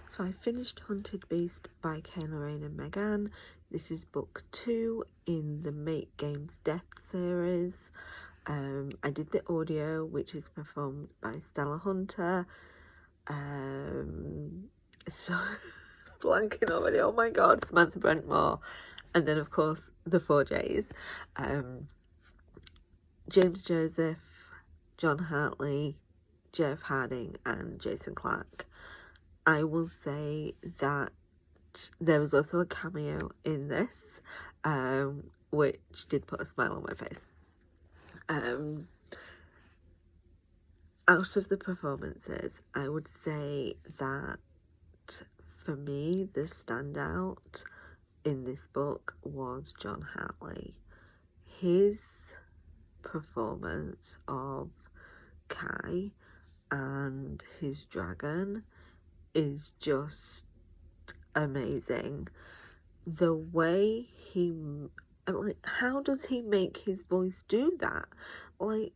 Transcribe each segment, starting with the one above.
So I finished Hunted Beast by Loraine and Megan. This is book 2 in the Make Games Death series. I did the audio, which is performed by Stella Hunter. So blanking already. Oh my god, Samantha Brentmoor, and then of course the 4Js. James Joseph, John Hartley, Jeff Harding, and Jason Clarke. I will say that there was also a cameo in this, which did put a smile on my face. Out of the performances, I would say that for me, the standout in this book was John Hartley. His performance of Kai and his dragon is just amazing. The way he, like, how does he make his voice do that? Like,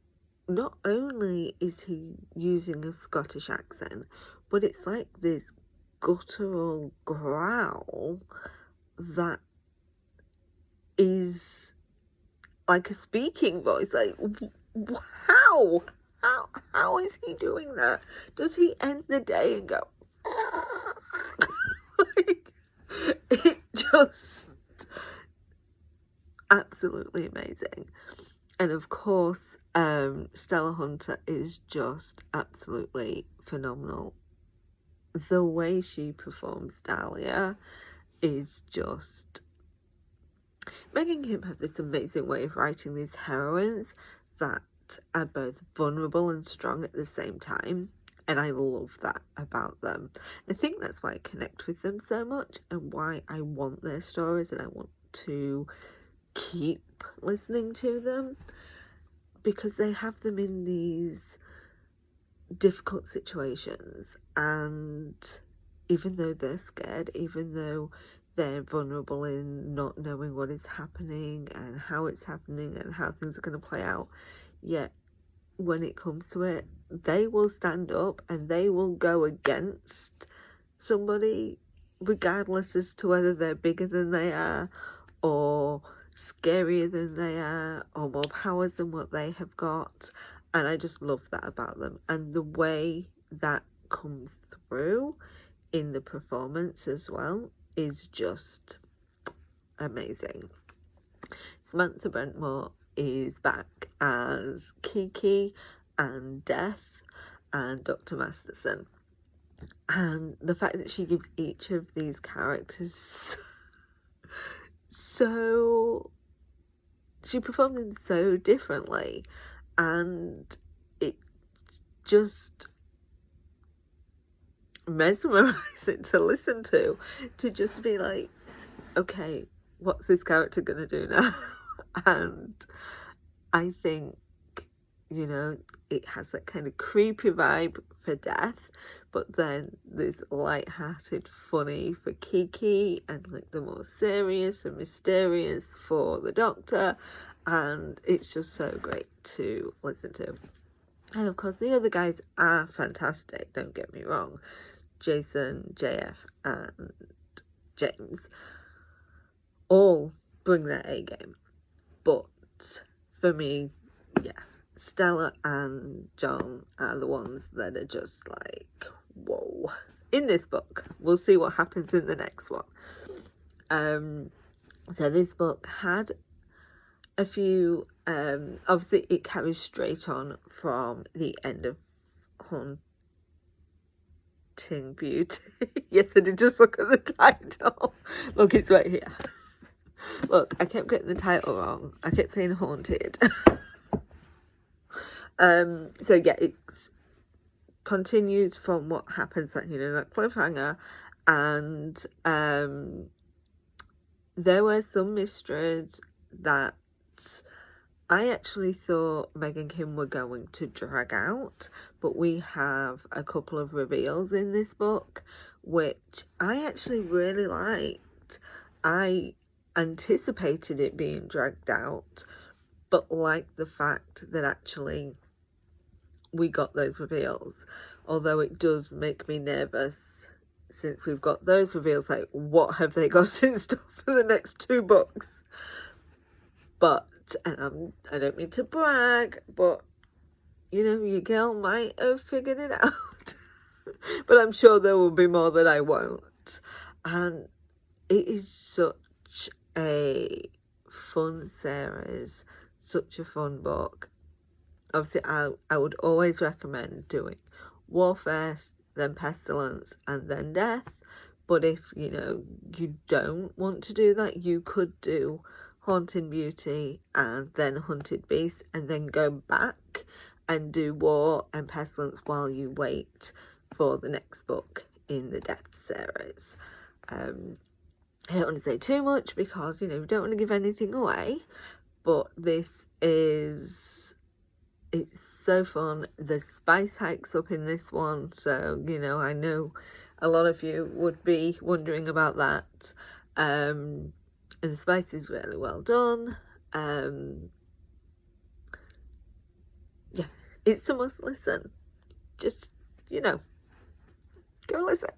not only is he using a Scottish accent, but it's like this guttural growl that is like a speaking voice. Like, how is he doing that? Does he end the day and go like, it just absolutely amazing. And of course, Stella Hunter is just absolutely phenomenal. The way she performs Dahlia is just... Megan Kim have this amazing way of writing these heroines that are both vulnerable and strong at the same time, and I love that about them. I think that's why I connect with them so much and why I want their stories and I want to keep listening to them, because they have them in these difficult situations, and even though they're scared, even though they're vulnerable in not knowing what is happening and how it's happening and how things are going to play out, yet when it comes to it, they will stand up and they will go against somebody regardless as to whether they're bigger than they are or scarier than they are or more powers than what they have got. And I just love that about them, and the way that comes through in the performance as well is just amazing. Samantha Brentmoor is back as Kiki and Death and Dr. Masterson, and the fact that she gives each of these characters she performed them so differently, and it just mesmerizing to listen to just be like, okay, what's this character gonna do now? And I think, you know, it has that kind of creepy vibe for Death, but then this light-hearted funny for Kiki, and like the more serious and mysterious for the Doctor, and it's just so great to listen to. And of course the other guys are fantastic, don't get me wrong. Jason, JF and James all bring their A game, but for me, yeah, Stella and John are the ones that are just like, whoa. In this book, we'll see what happens in the next one. So this book had a few, obviously it carries straight on from the end of Haunting Beauty. Yes, I did just look at the title. Look, it's right here. Look, I kept getting the title wrong. I kept saying Haunted. So yeah, it's continued from what happens that, you know, that cliffhanger, and there were some mysteries that I actually thought Megan Kim were going to drag out, but we have a couple of reveals in this book which I actually really liked. I anticipated it being dragged out, but liked the fact that actually we got those reveals, although it does make me nervous since we've got those reveals, like, what have they got in store for the next 2 books? But, and I don't mean to brag, but, you know, your girl might have figured it out. But I'm sure there will be more that I won't. And it is such a fun series, such a fun book. Obviously, I would always recommend doing War first, then Pestilence, and then Death. But if, you know, you don't want to do that, you could do Haunting Beauty and then Hunted Beast, and then go back and do War and Pestilence while you wait for the next book in the Death series. I don't want to say too much because, you know, we don't want to give anything away, but this is, it's so fun. The spice hikes up in this one, so, you know, I know a lot of you would be wondering about that. And the spice is really well done. Yeah, it's a must listen. Just, you know, go listen.